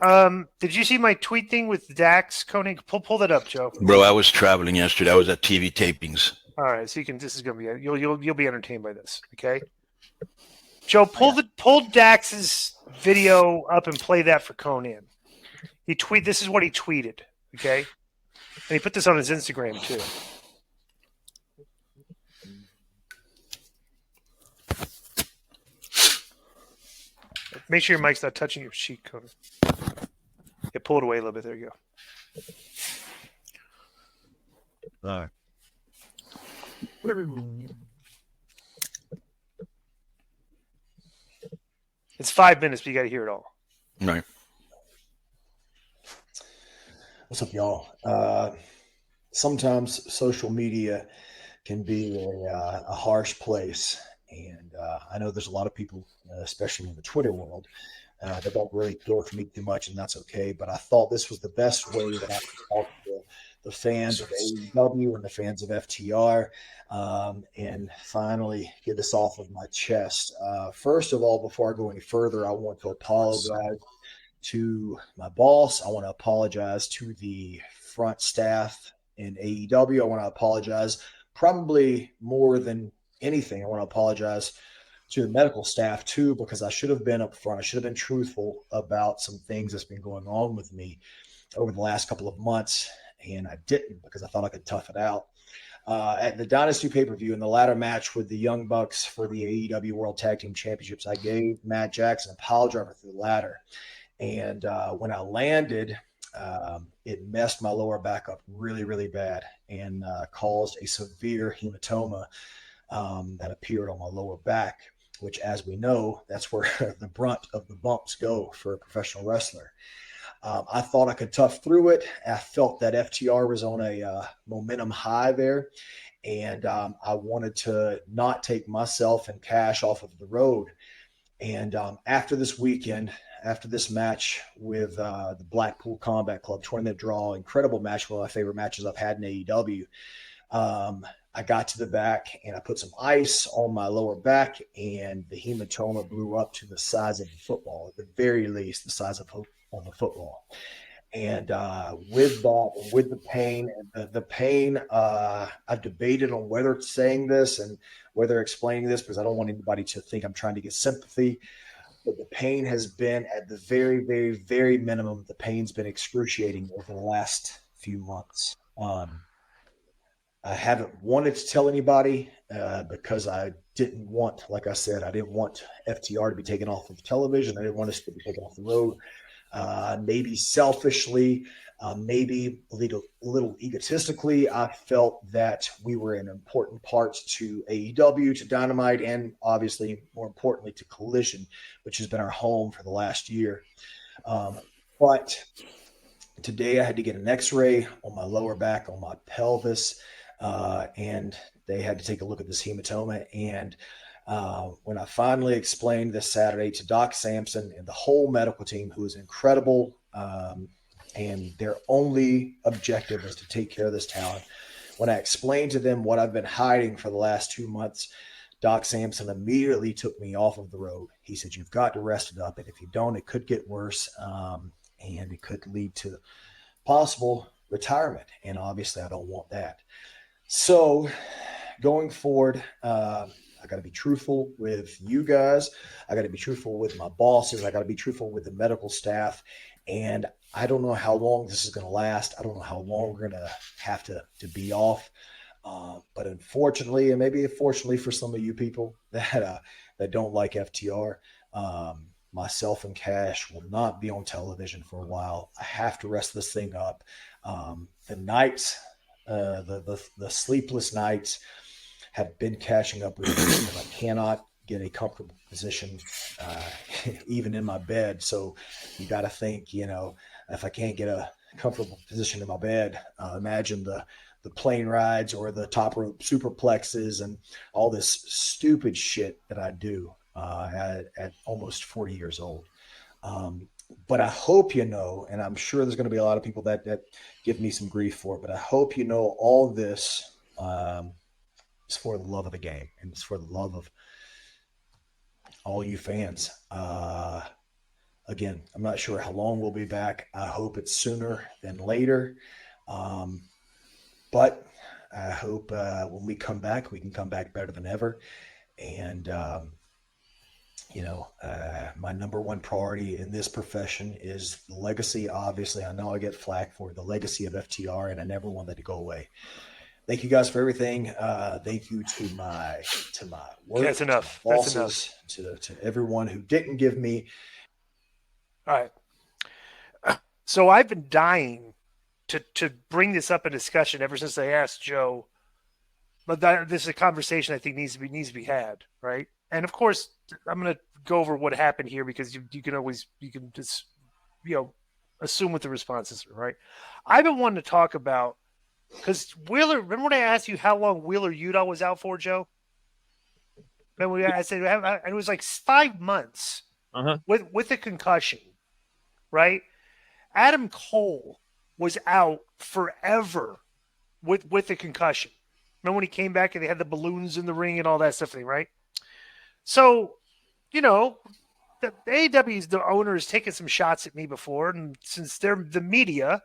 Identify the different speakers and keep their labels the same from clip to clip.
Speaker 1: Did you see my tweet thing with Dax Koenig? Pull that up, Joe.
Speaker 2: Bro, I was traveling yesterday. I was at TV tapings.
Speaker 1: All right, so you can. This is gonna be. You'll be entertained by this. Okay, Joe,
Speaker 3: I got
Speaker 1: pull Dax's video up and play that for Conan. This is what he tweeted. Okay, and he put this on his Instagram too. Make sure your mic's not touching your cheek, Conan. Yeah, pull it away a little bit. There you go.
Speaker 3: all right.
Speaker 1: It's 5 minutes, but you got to hear it all.
Speaker 2: Right.
Speaker 4: What's up, y'all? Sometimes social media can be a harsh place. And I know there's a lot of people, especially in the Twitter world, that don't really care for me too much, and that's okay. But I thought this was the best way that I could talk to the fans of AEW and the fans of FTR, and finally get this off of my chest. First of all, before I go any further, I want to apologize to my boss. I want to apologize to the front staff in AEW. I want to apologize probably more than anything. I want to apologize to the medical staff too, because I should have been upfront. I should have been truthful about some things that's been going on with me over the last couple of months, and I didn't because I thought I could tough it out. At the Dynasty pay-per-view in the ladder match with the Young Bucks for the AEW World Tag Team Championships, I gave Matt Jackson a pile driver through the ladder. And when I landed, it messed my lower back up really, really bad and caused a severe hematoma that appeared on my lower back, which, as we know, that's where the brunt of the bumps go for a professional wrestler. I thought I could tough through it. I felt that FTR was on a momentum high there, and I wanted to not take myself and Cash off of the road. And after this weekend, after this match with the Blackpool Combat Club tournament draw, incredible match, one of my favorite matches I've had in AEW. I got to the back and I put some ice on my lower back, and the hematoma blew up to the size of a football, at the very least, the size of a football. And with that, with the pain, I've debated on whether saying this and whether explaining this, because I don't want anybody to think I'm trying to get sympathy. But the pain has been at the very, very, very minimum. The pain's been excruciating over the last few months. I haven't wanted to tell anybody because I didn't want, like I said, I didn't want FTR to be taken off of television. I didn't want us to be taken off the road. Maybe selfishly, maybe a little egotistically, I felt that we were an important part to AEW, to Dynamite, and obviously, more importantly, to Collision, which has been our home for the last year. But today I had to get an x-ray on my lower back, on my pelvis, and they had to take a look at this hematoma. And when I finally explained this Saturday to Doc Sampson and the whole medical team, who is incredible, and their only objective is to take care of this talent, when I explained to them what I've been hiding for the last 2 months, Doc Sampson immediately took me off of the road. He said, "You've got to rest it up, and if you don't, it could get worse, and it could lead to possible retirement. And obviously, I don't want that." So going forward, I got to be truthful with you guys. I got to be truthful with my bosses. I got to be truthful with the medical staff. And I don't know how long this is going to last. I don't know how long we're going to have to be off. But unfortunately, and maybe fortunately for some of you people that don't like FTR, myself and Cash will not be on television for a while. I have to rest this thing up. The nights, the sleepless nights have been catching up with me, and I cannot get a comfortable position even in my bed. So you got to think, if I can't get a comfortable position in my bed, imagine the plane rides or the top rope superplexes and all this stupid shit that I do at almost 40 years old. But I hope and I'm sure there's going to be a lot of people that give me some grief for it, but I hope all this is for the love of the game, and it's for the love of all you fans. Again, I'm not sure how long we'll be back. I hope it's sooner than later. But I hope when we come back, we can come back better than ever. And, my number one priority in this profession is the legacy. Obviously, I know I get flack for the legacy of FTR, and I never want that to go away. Thank you guys for everything. Thank you to my work,
Speaker 1: That's enough.
Speaker 4: to my
Speaker 1: That's
Speaker 4: bosses, to everyone who didn't give me.
Speaker 1: All right. So I've been dying to bring this up in discussion ever since I asked Joe. But this is a conversation I think needs to be had, right? And of course, I'm going to go over what happened here because you can just assume what the responses are, right? I've been wanting to talk about because Wheeler. Remember when I asked you how long Wheeler Yuta was out for, Joe? Remember I said and it was like 5 months with a concussion, right? Adam Cole was out forever with a concussion. Remember when he came back and they had the balloons in the ring and all that stuff, right? So, the AEW's the owner has taken some shots at me before, and since they're the media,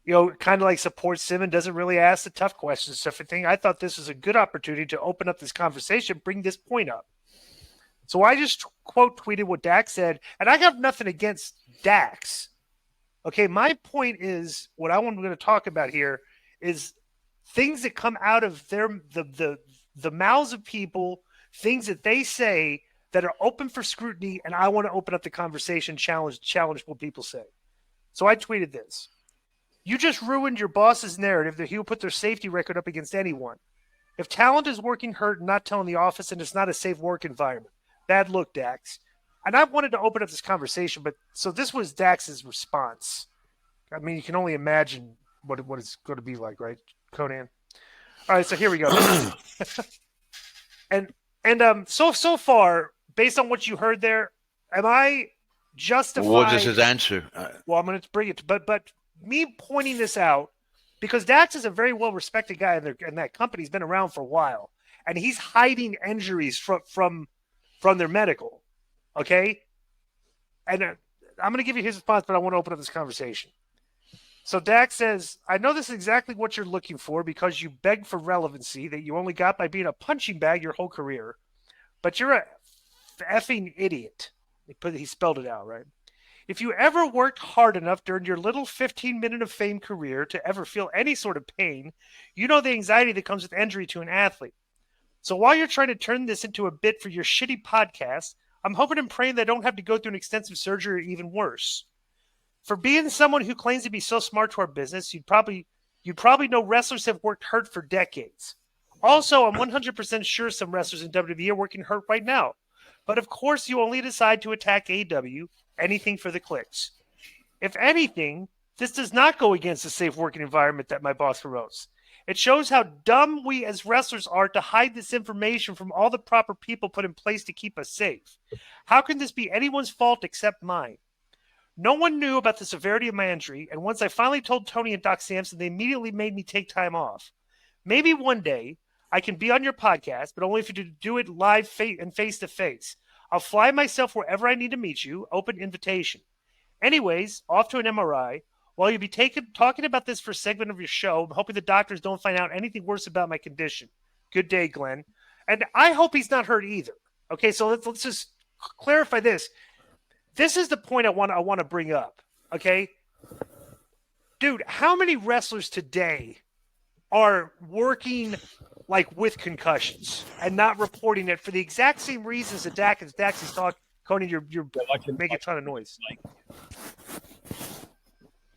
Speaker 1: kind of like supports him and doesn't really ask the tough questions, stuff and thing, I thought this was a good opportunity to open up this conversation, bring this point up. So I just quote tweeted what Dax said, and I have nothing against Dax. Okay, my point is what I'm going to talk about here is things that come out of the mouths of people, things that they say that are open for scrutiny, and I want to open up the conversation, challenge what people say. So I tweeted this. You just ruined your boss's narrative that he will put their safety record up against anyone. If talent is working hurt and not telling the office, and it's not a safe work environment. Bad look, Dax. And I wanted to open up this conversation, but so this was Dax's response. I mean, you can only imagine what it's going to be like, right, Conan? All right, so here we go. So far, based on what you heard there, am I justified?
Speaker 2: What was his answer?
Speaker 1: Well, I'm going to bring it, but me pointing this out because Dax is a very well-respected guy in that company. He's been around for a while, and he's hiding injuries from their medical. Okay, and I'm going to give you his response, but I want to open up this conversation. So Dax says, I know this is exactly what you're looking for because you begged for relevancy that you only got by being a punching bag your whole career. But you're a effing idiot. He spelled it out, right? If you ever worked hard enough during your little 15-minute of fame career to ever feel any sort of pain, you know the anxiety that comes with injury to an athlete. So while you're trying to turn this into a bit for your shitty podcast, I'm hoping and praying that I don't have to go through an extensive surgery or even worse. For being someone who claims to be so smart to our business, you'd probably know wrestlers have worked hurt for decades. Also, I'm 100% sure some wrestlers in WWE are working hurt right now. But of course, you only decide to attack AEW, anything for the clicks. If anything, this does not go against the safe working environment that my boss promotes. It shows how dumb we as wrestlers are to hide this information from all the proper people put in place to keep us safe. How can this be anyone's fault except mine? No one knew about the severity of my injury, and once I finally told Tony and Doc Sampson, they immediately made me take time off. Maybe one day I can be on your podcast, but only if you do it live and face-to-face. I'll fly myself wherever I need to meet you, open invitation. Anyways, off to an MRI. While you'll be talking about this for a segment of your show, I'm hoping the doctors don't find out anything worse about my condition. Good day, Glenn. And I hope he's not hurt either. Okay, so let's just clarify this. This is the point I want to bring up, okay? Dude, how many wrestlers today are working like with concussions and not reporting it for the exact same reasons that Dax is talking? Conan, you're making a ton of noise.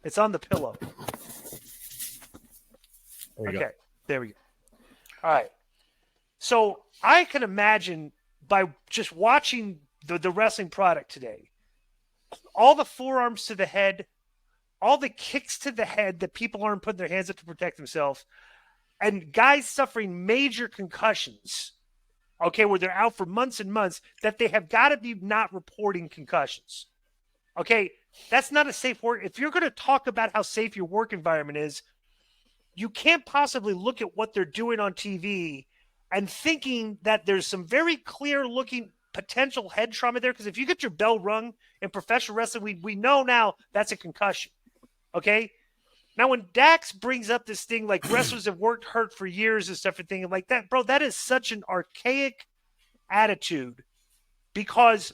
Speaker 1: It's on the pillow. Okay, there we go. All right. So I can imagine by just watching the wrestling product today, all the forearms to the head, all the kicks to the head that people aren't putting their hands up to protect themselves, and guys suffering major concussions, okay, where they're out for months and months, that they have got to be not reporting concussions. Okay, that's not a safe work. If you're going to talk about how safe your work environment is, you can't possibly look at what they're doing on TV and thinking that there's some very clear looking potential head trauma there? Because if you get your bell rung in professional wrestling, we know now that's a concussion. Okay. Now, when Dax brings up this thing like wrestlers have worked hurt for years and stuff and thinking like that, bro, that is such an archaic attitude because,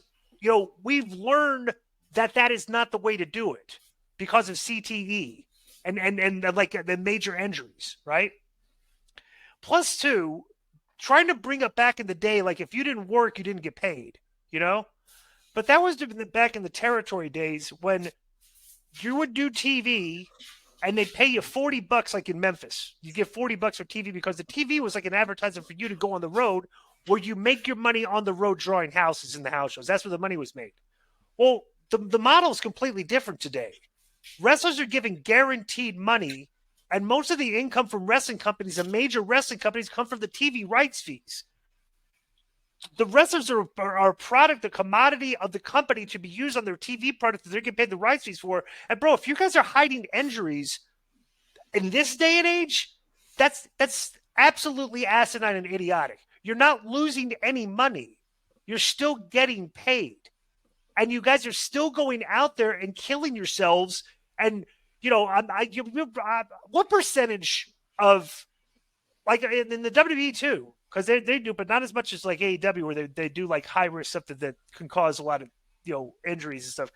Speaker 1: we've learned that is not the way to do it because of CTE and like the major injuries, right? Plus, two, trying to bring up back in the day, like if you didn't work, you didn't get paid, But that was back in the territory days when you would do TV and they'd pay you $40 like in Memphis. You get $40 for TV because the TV was like an advertisement for you to go on the road where you make your money on the road drawing houses in the house shows. That's where the money was made. Well, the model is completely different today. Wrestlers are given guaranteed money, and most of the income from wrestling companies and major wrestling companies come from the TV rights fees. The wrestlers are a product, a commodity of the company to be used on their TV product that they're getting paid the rights fees for. And bro, if you guys are hiding injuries in this day and age, that's absolutely asinine and idiotic. You're not losing any money. You're still getting paid. And you guys are still going out there and killing yourselves. And, what percentage of, like in the WWE too, because they do, but not as much as like AEW where they do like high risk stuff that can cause a lot of, injuries and stuff.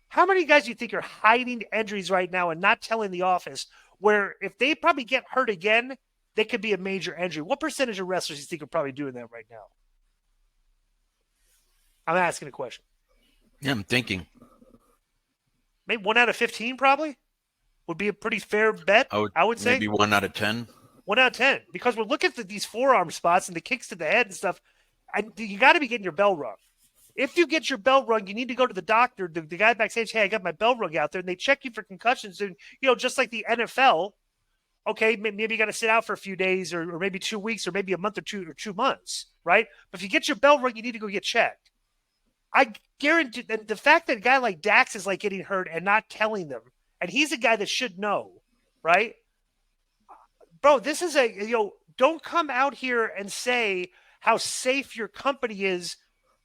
Speaker 1: How many guys do you think are hiding injuries right now and not telling the office where if they probably get hurt again, they could be a major injury? What percentage of wrestlers do you think are probably doing that right now? I'm asking a question.
Speaker 2: Yeah, I'm thinking.
Speaker 1: Maybe 1 out of 15 probably would be a pretty fair bet, I would say.
Speaker 2: Maybe 1 out of 10.
Speaker 1: 1 out of 10. Because we're looking at these forearm spots and the kicks to the head and stuff, and you got to be getting your bell rung. If you get your bell rung, you need to go to the doctor, the guy backstage, hey, I got my bell rung out there, and they check you for concussions. And, just like the NFL, okay, maybe you got to sit out for a few days or maybe 2 weeks or maybe a month or 2 months, right? But if you get your bell rung, you need to go get checked. I guarantee that the fact that a guy like Dax is like getting hurt and not telling them, and he's a guy that should know, right? Bro, this is don't come out here and say how safe your company is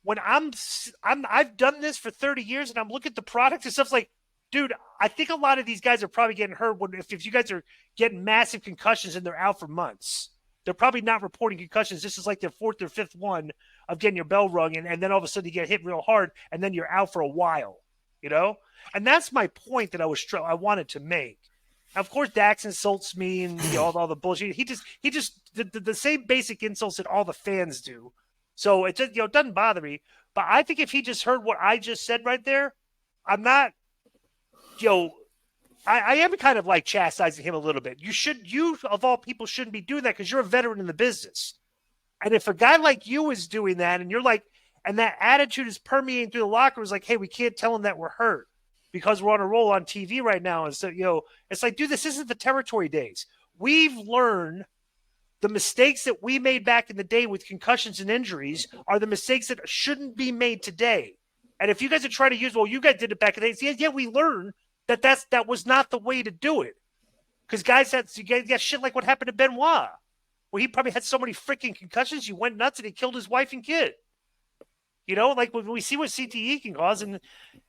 Speaker 1: when I've done this for 30 years and I'm looking at the products and stuff like, dude, I think a lot of these guys are probably getting hurt if you guys are getting massive concussions and they're out for months. They're probably not reporting concussions. This is like their 4th or 5th one of getting your bell rung, and then all of a sudden you get hit real hard, and then you're out for a while, And that's my point that I wanted to make. Of course, Dax insults me and all the bullshit. He just the same basic insults that all the fans do. So it just doesn't bother me. But I think if he just heard what I just said right there, I'm not, I am kind of like chastising him a little bit. You of all people shouldn't be doing that because you're a veteran in the business. And if a guy like you is doing that and you're like, and that attitude is permeating through the locker room, is like, hey, we can't tell him that we're hurt because we're on a roll on TV right now. And so, it's like, dude, this isn't the territory days. We've learned the mistakes that we made back in the day with concussions and injuries are the mistakes that shouldn't be made today. And if you guys are trying to use, well, you guys did it back in the day. Yeah, we learned that was not the way to do it. Because guys got shit like what happened to Benoit, where he probably had so many freaking concussions, he went nuts and he killed his wife and kid. Like when we see what CTE can cause,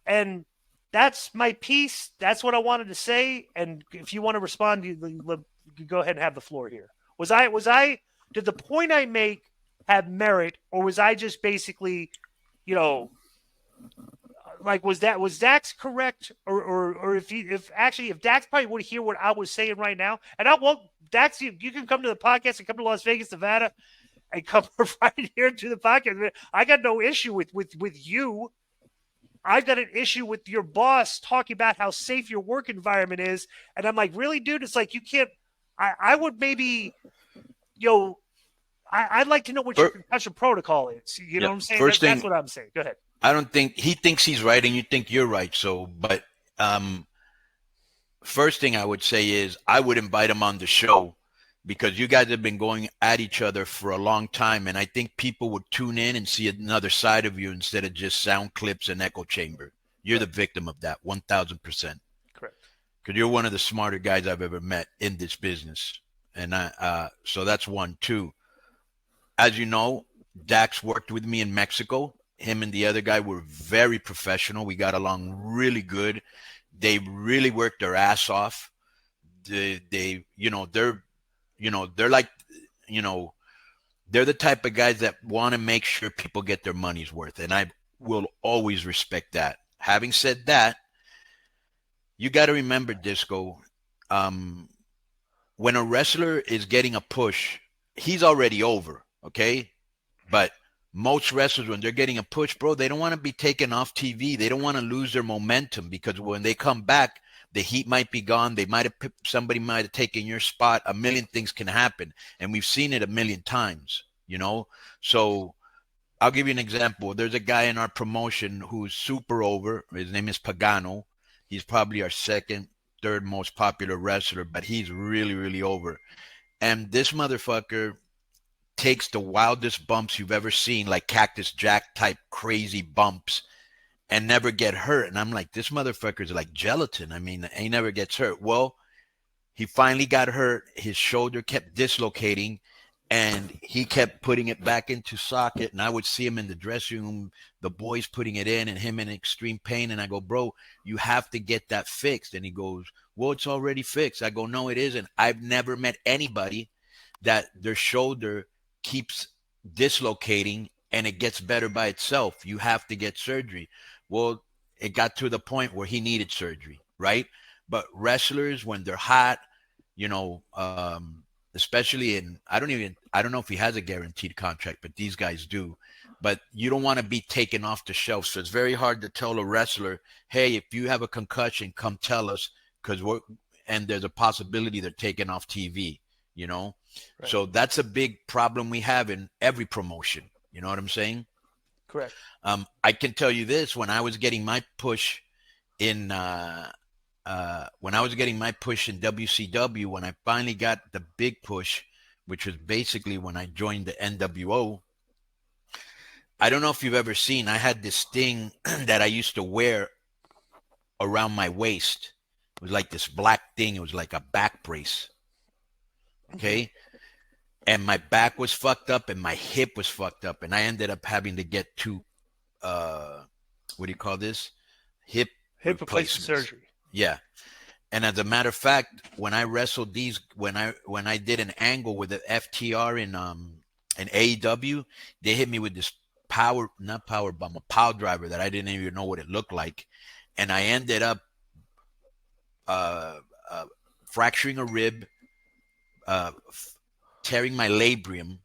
Speaker 1: and that's my piece. That's what I wanted to say. And if you want to respond, you go ahead and have the floor here. Did the point I make have merit, or was I just basically, like was Dax correct, or if Dax probably would hear what I was saying right now, and Dax, you can come to the podcast and come to Las Vegas, Nevada, and come right here to the podcast. I got no issue with you. I've got an issue with your boss talking about how safe your work environment is, and I'm like, really, dude? It's like you can't. I would maybe, I'd like to know what your concussion protocol is. You know what I'm saying? That's what I'm saying. Go ahead.
Speaker 2: I don't think he thinks he's right and you think you're right. So, but first thing I would say is I would invite him on the show because you guys have been going at each other for a long time. And I think people would tune in and see another side of you instead of just sound clips and echo chamber. You're the victim of that 1,000%.
Speaker 1: Correct.
Speaker 2: Because you're one of the smarter guys I've ever met in this business. And so that's one. Two, as you know, Dax worked with me in Mexico. him and the other guy were very professional. We got along really good. They really worked their ass off. They they're like, you know, they're the type of guys that want to make sure people get their money's worth. And I will always respect that. Having said that, you got to remember, Disco, when a wrestler is getting a push, he's already over, okay? But most wrestlers, when they're getting a push, bro, they don't want to be taken off TV. They don't want to lose their momentum, because when they come back, the heat might be gone. Somebody might have taken your spot. A million things can happen, and we've seen it a million times, you know? So I'll give you an example. There's a guy in our promotion who's super over. His name is Pagano. He's probably our second, third most popular wrestler, but he's really, really over. And this motherfucker takes the wildest bumps you've ever seen, like Cactus Jack type crazy bumps, and never get hurt. And I'm like, this motherfucker's like gelatin. I mean, he never gets hurt. Well, he finally got hurt. His shoulder kept dislocating, and he kept putting it back into socket. And I would see him in the dressing room, the boys putting it in, and him in extreme pain. And I go, bro, you have to get that fixed. And he goes, well, it's already fixed. I go, no, it isn't. I've never met anybody that their shoulder keeps dislocating and it gets better by itself. You have to get surgery. Well, it got to the point where he needed surgery, right? But wrestlers, when they're hot, you know, especially I don't know if he has a guaranteed contract, but these guys do. But you don't want to be taken off the shelf. So it's very hard to tell a wrestler, hey, if you have a concussion, come tell us, and there's a possibility they're taken off TV, you know? Right. So that's a big problem we have in every promotion. You know what I'm saying?
Speaker 1: Correct.
Speaker 2: I can tell you this: when I was getting my push in WCW, when I finally got the big push, which was basically when I joined the NWO. I don't know if you've ever seen. I had this thing that I used to wear around my waist. It was like this black thing. It was like a back brace. Okay. And my back was fucked up and my hip was fucked up. And I ended up having to get two, what do you call this? Hip
Speaker 1: replacement surgery.
Speaker 2: Yeah. And as a matter of fact, when I wrestled when I did an angle with the FTR in AEW, they hit me with this not power bomb, a power driver that I didn't even know what it looked like. And I ended up fracturing a rib, tearing my labrum,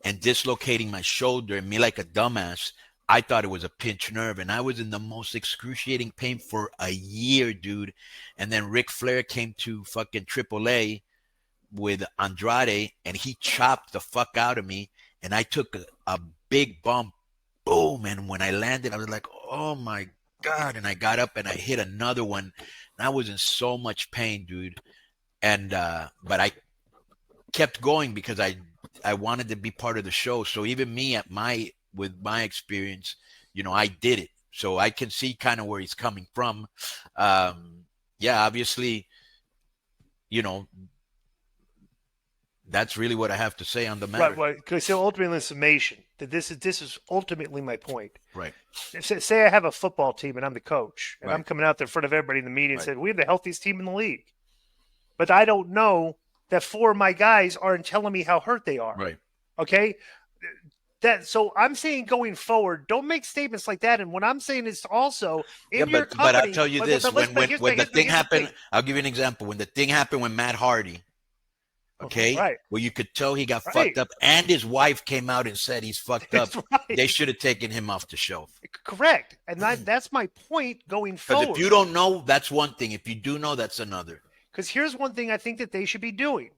Speaker 2: and dislocating my shoulder. And me, like a dumbass, I thought it was a pinched nerve, and I was in the most excruciating pain for a year, dude. And then Ric Flair came to fucking AAA with Andrade, and he chopped the fuck out of me, and I took a big bump, boom, and when I landed, I was like, oh my God, and I got up and I hit another one, and I was in so much pain, dude. And but I kept going because I wanted to be part of the show. So even me with my experience, you know, I did it. So I can see kind of where he's coming from. Yeah, obviously, you know, that's really what I have to say on the matter.
Speaker 1: Right. Because so ultimately, in summation, that this is ultimately my point.
Speaker 2: Right.
Speaker 1: Say I have a football team and I'm the coach, and
Speaker 2: right.
Speaker 1: I'm coming out there in front of everybody in the media and said, we have the healthiest team in the league. But I don't know that 4 of my guys aren't telling me how hurt they are.
Speaker 2: Right.
Speaker 1: Okay. So I'm saying going forward, don't make statements like that. And what I'm saying is also in your company.
Speaker 2: But I'll tell you this: when the thing happened, I'll give you an example. When the thing happened with Matt Hardy, okay,
Speaker 1: right,
Speaker 2: where you could tell he got fucked up, and his wife came out and said he's fucked up. Right. They should have taken him off the shelf.
Speaker 1: Correct, and that's my point going forward.
Speaker 2: Because if you don't know, that's one thing. If you do know, that's another.
Speaker 1: Because here's one thing I think that they should be doing.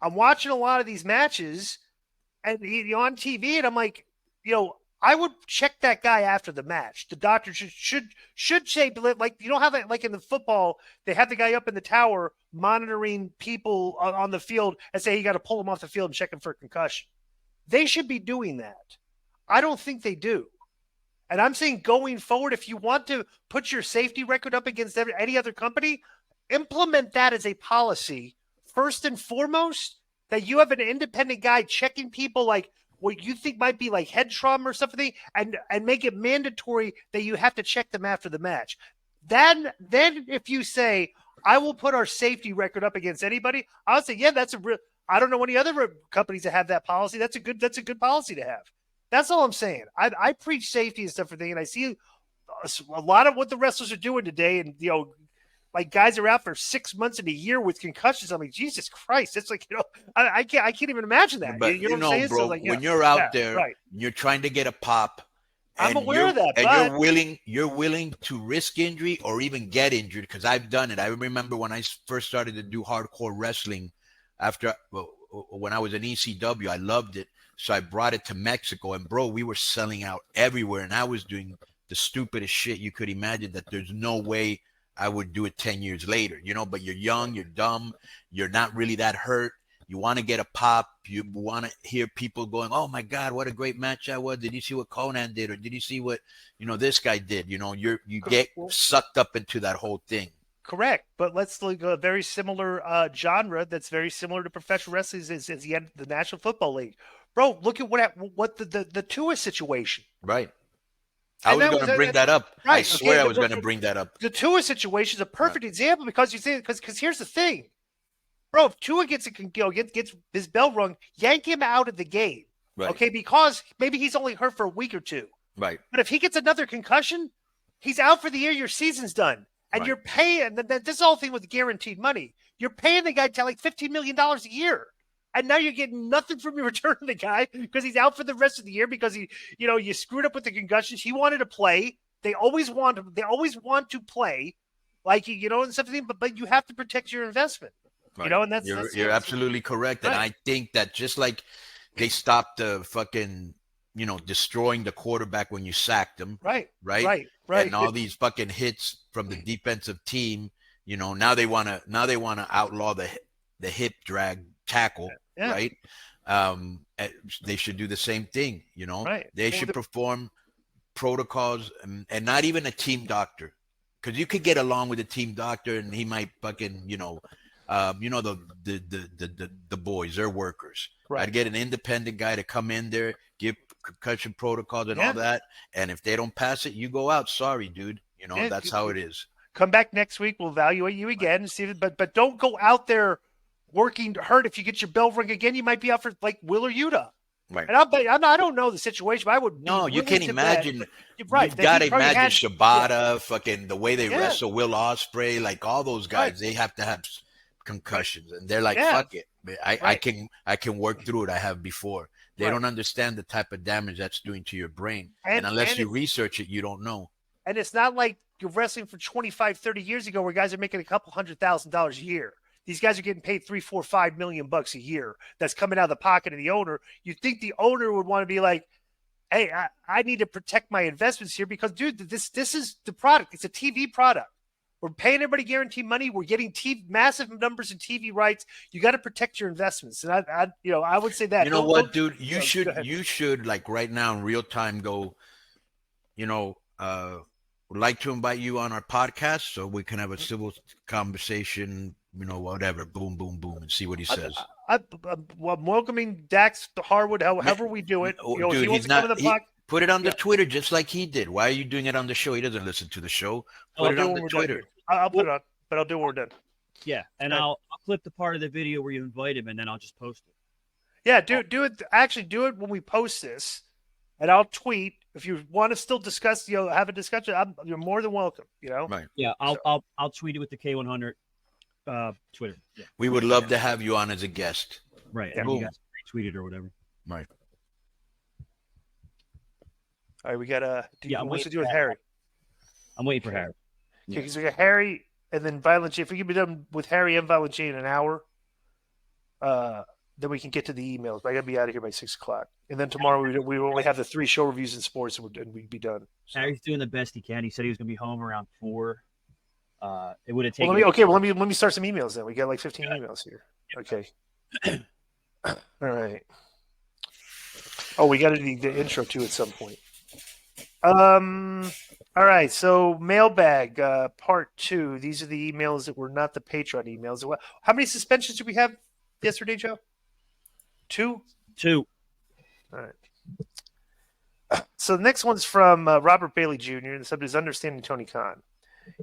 Speaker 1: I'm watching a lot of these matches and on TV, and I'm like, I would check that guy after the match. The doctor should say, like, you know how that, like in the football, they have the guy up in the tower monitoring people on the field and say you got to pull him off the field and check him for a concussion. They should be doing that. I don't think they do. And I'm saying going forward, if you want to put your safety record up against any other company, implement that as a policy first and foremost, that you have an independent guy checking people like, what you think might be like head trauma or something, and make it mandatory that you have to check them after the match. Then if you say, I will put our safety record up against anybody, I'll say, yeah, that's a real. I don't know any other companies that have that policy. That's a good policy to have. That's all I'm saying. I preach safety and stuff for things, and I see a lot of what the wrestlers are doing today, and like guys are out for 6 months and a year with concussions. I'm like, Jesus Christ, it's like I can't even imagine that.
Speaker 2: But
Speaker 1: You know what I'm saying,
Speaker 2: bro,
Speaker 1: so like,
Speaker 2: when you're out
Speaker 1: yeah,
Speaker 2: there,
Speaker 1: right.
Speaker 2: you're trying to get a pop.
Speaker 1: I'm
Speaker 2: And
Speaker 1: aware of that,
Speaker 2: and
Speaker 1: but
Speaker 2: you're willing to risk injury or even get injured, because I've done it. I remember when I first started to do hardcore wrestling when I was in ECW, I loved it. So I brought it to Mexico, and bro, we were selling out everywhere, and I was doing the stupidest shit you could imagine that there's no way I would do it 10 years later, but you're young, you're dumb, you're not really that hurt. You want to get a pop. You want to hear people going, oh, my God, what a great match that was. Did you see what Conan did? Or did you see what, this guy did? You get sucked up into that whole thing.
Speaker 1: Correct. But let's look at a very similar genre that's very similar to professional wrestling is the National Football League. Bro, look at what the Tua situation.
Speaker 2: Right. I was going to bring that up. Right. I swear I was going to bring that up.
Speaker 1: The Tua situation is a perfect example because you say because here's the thing. Bro, if Tua gets his bell rung, yank him out of the game. Right. Okay, because maybe he's only hurt for a week or two.
Speaker 2: Right.
Speaker 1: But if he gets another concussion, he's out for the year, your season's done. And you're paying, this whole thing with guaranteed money, you're paying the guy to like $15 million a year. And now you're getting nothing from your return on the guy because he's out for the rest of the year because you screwed up with the concussions. He wanted to play. They always want to play, like, and something, but you have to protect your investment.
Speaker 2: Right.
Speaker 1: And
Speaker 2: you're absolutely correct. Right. And I think that just like they stopped the fucking, destroying the quarterback when you sacked him.
Speaker 1: Right.
Speaker 2: Right. And all these fucking hits from the defensive team, now they want to outlaw the hip drag tackle. Yeah. Right. They should do the same thing.
Speaker 1: Right.
Speaker 2: They should perform protocols and not even a team doctor, because you could get along with a team doctor and he might fucking, the boys, they're workers. Right. I'd get an independent guy to come in there, give concussion protocols and all that. And if they don't pass it, you go out. Sorry, dude. That's how it is.
Speaker 1: Come back next week. We'll evaluate you again and see. But don't go out there working hurt. If you get your bell ring again, you might be out for like Will or Utah. Right. And I don't know the situation, but I would.
Speaker 2: No, you can imagine. Right. You've got to imagine Shibata, fucking the way they wrestle Will Ospreay, like all those guys, they have to have concussions, and they're like, fuck it. I can work through it. I have before. They don't understand the type of damage that's doing to your brain. And unless you research it, you don't know.
Speaker 1: And it's not like you're wrestling from 25, 30 years ago where guys are making a couple $100,000 a year. These guys are getting paid $3, $4, $5 million a year. That's coming out of the pocket of the owner. You think the owner would want to be like, hey, I need to protect my investments here because, dude, this is the product. It's a TV product. We're paying everybody guaranteed money. We're getting massive numbers in TV rights. You got to protect your investments. And I would say that.
Speaker 2: You know what, dude? You should like right now in real time go, would like to invite you on our podcast so we can have a civil conversation, whatever, boom, boom, boom, and see what he says.
Speaker 1: I'm welcoming Dax Harwood, however we do it.
Speaker 2: Dude, he's not. Put it on the Twitter just like he did. Why are you doing it on the show? He doesn't listen to the show. Put it on the Twitter.
Speaker 1: I'll put it on, but I'll do it when we're done.
Speaker 3: Yeah, and I'll clip the part of the video where you invite him, and then I'll just post it.
Speaker 1: Yeah, do it. Actually, do it when we post this, and I'll tweet. If you want to still discuss, have a discussion, you're more than welcome.
Speaker 3: Right? Yeah, I'll tweet it with the K100 Twitter. Yeah.
Speaker 2: We would love to have you on as a guest.
Speaker 3: Right, and you guys retweet it or whatever.
Speaker 2: Right.
Speaker 1: All right, we got what's to do with Harry?
Speaker 3: I'm waiting for Harry.
Speaker 1: Okay, because we got Harry and then Violent J. If we can be done with Harry and Violent J in an hour, then we can get to the emails. But I got to be out of here by 6:00. And then tomorrow we only have the 3 show reviews in sports, and we'd be done. So.
Speaker 3: Harry's doing the best he can. He said he was going to be home around 4. It would have taken.
Speaker 1: Let me start some emails then. We got like 15 emails here. Okay. All right. Oh, we got to do the intro too at some point. All right, so mailbag part 2. These are the emails that were not the Patreon emails. How many suspensions did we have yesterday, Joe? 2?
Speaker 3: 2.
Speaker 1: All right. So the next one's from Robert Bailey Jr. and the subject is Understanding Tony Khan.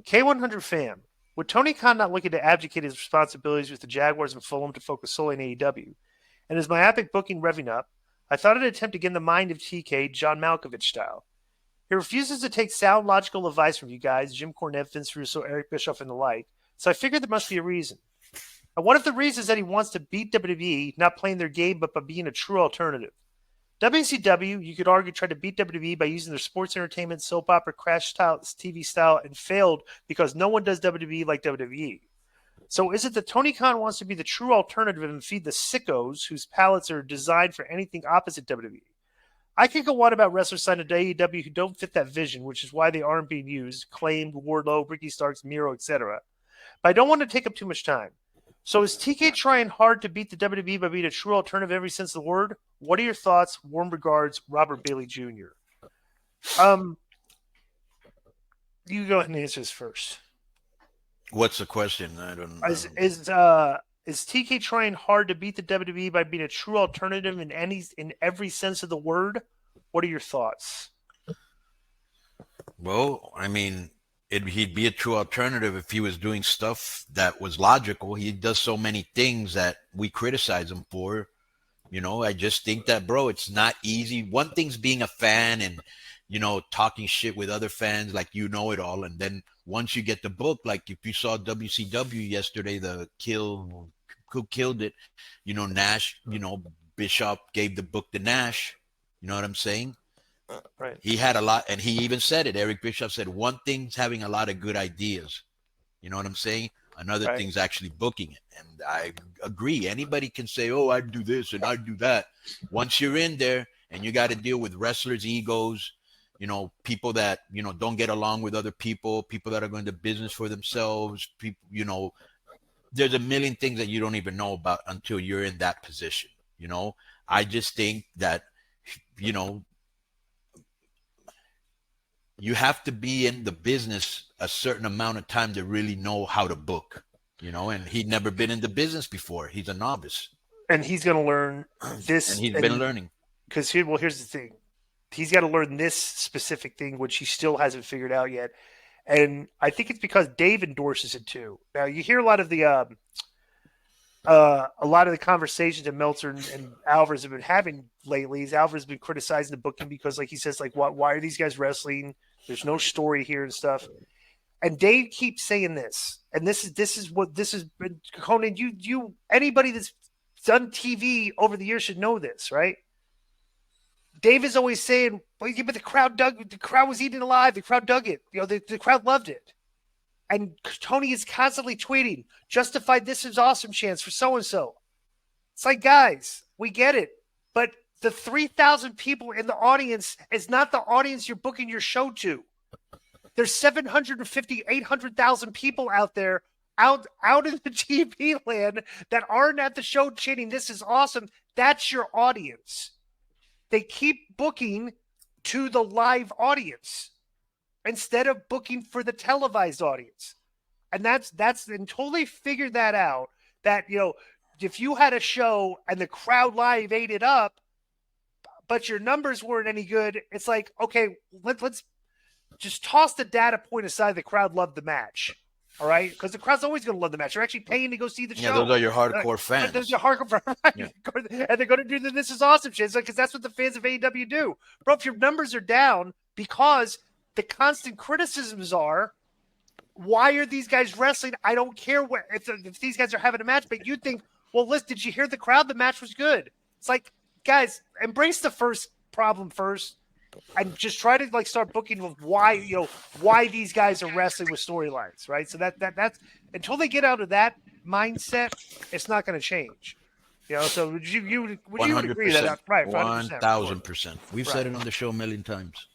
Speaker 1: K100 fam. Would Tony Khan not looking to abdicate his responsibilities with the Jaguars and Fulham to focus solely on AEW? And is myopic booking revving up? I thought it'd attempt to get in the mind of TK, John Malkovich style. He refuses to take sound, logical advice from you guys, Jim Cornette, Vince Russo, Eric Bischoff, and the like, so I figured there must be a reason. And one of the reasons is that he wants to beat WWE, not playing their game, but by being a true alternative. WCW, you could argue, tried to beat WWE by using their sports entertainment, soap opera, crash style, TV style, and failed because no one does WWE like WWE. So is it that Tony Khan wants to be the true alternative and feed the sickos whose palates are designed for anything opposite WWE? I could go on about wrestlers signed to AEW who don't fit that vision, which is why they aren't being used, claimed Wardlow, Ricky Starks, Miro, etc. But I don't want to take up too much time. So is TK trying hard to beat the WWE by being a true alternative in every sense of the word? What are your thoughts? Warm regards, Robert Bailey Jr. You go ahead and answer this first.
Speaker 2: What's the question? I don't know.
Speaker 1: Is TK trying hard to beat the WWE by being a true alternative in every sense of the word? What are your thoughts?
Speaker 2: Well, I mean, he'd be a true alternative if he was doing stuff that was logical. He does so many things that we criticize him for. You know, I just think that, bro, it's not easy. One thing's being a fan and, you know, talking shit with other fans like you know it all. And then once you get the book, like if you saw WCW yesterday, who killed it, you know, Nash, you know, Bischoff gave the book to Nash. You know what I'm saying?
Speaker 1: Right.
Speaker 2: He had a lot, and he even said it. Eric Bischoff said one thing's having a lot of good ideas. You know what I'm saying? Another thing's actually booking it. And I agree. Anybody can say, oh, I'd do this and I'd do that. Once you're in there and you got to deal with wrestlers' egos, you know, people that, you know, don't get along with other people that are going to business for themselves, people, you know, there's a million things that you don't even know about until you're in that position. You know, I just think that, you know, you have to be in the business a certain amount of time to really know how to book, you know, and he'd never been in the business before. He's a novice.
Speaker 1: And he's going to learn this.
Speaker 2: And he's been learning.
Speaker 1: Because here's the thing. He's got to learn this specific thing, which he still hasn't figured out yet. And I think it's because Dave endorses it too. Now you hear a lot of the conversations that Meltzer and Alvarez have been having lately. Alvarez has been criticizing the booking because, like he says, like why are these guys wrestling? There's no story here and stuff. And Dave keeps saying this, and this is what this has been. Conan, you anybody that's done TV over the years should know this, right? Dave is always saying, well, yeah, but the crowd was eating alive. The crowd dug it. You know, the crowd loved it. And Tony is constantly tweeting, justified this is awesome chance for so-and-so. It's like, guys, we get it. But the 3,000 people in the audience is not the audience you're booking your show to. There's 750, 800,000 people out there, out in the TV land that aren't at the show chanting, this is awesome. That's your audience. They keep booking to the live audience instead of booking for the televised audience. And that's until they figure that out, that, you know, if you had a show and the crowd live ate it up, but your numbers weren't any good, it's like, okay, let's just toss the data point aside. The crowd loved the match. All right, because the crowd's always going to love the match. They're actually paying to go see the show.
Speaker 2: Yeah, those are your hardcore fans.
Speaker 1: Those are hardcore fans. Yeah. And they're going to do the This Is Awesome shit because that's what the fans of AEW do. Bro, if your numbers are down because the constant criticisms are, why are these guys wrestling? I don't care if these guys are having a match, but you think, well, listen, did you hear the crowd? The match was good. It's like, guys, embrace the first problem first. And just try to like start booking with why these guys are wrestling with storylines, right? So that's until they get out of that mindset, it's not going to change. You know, so would you agree with that? Right,
Speaker 2: 1,000%. We've said it on the show a million times.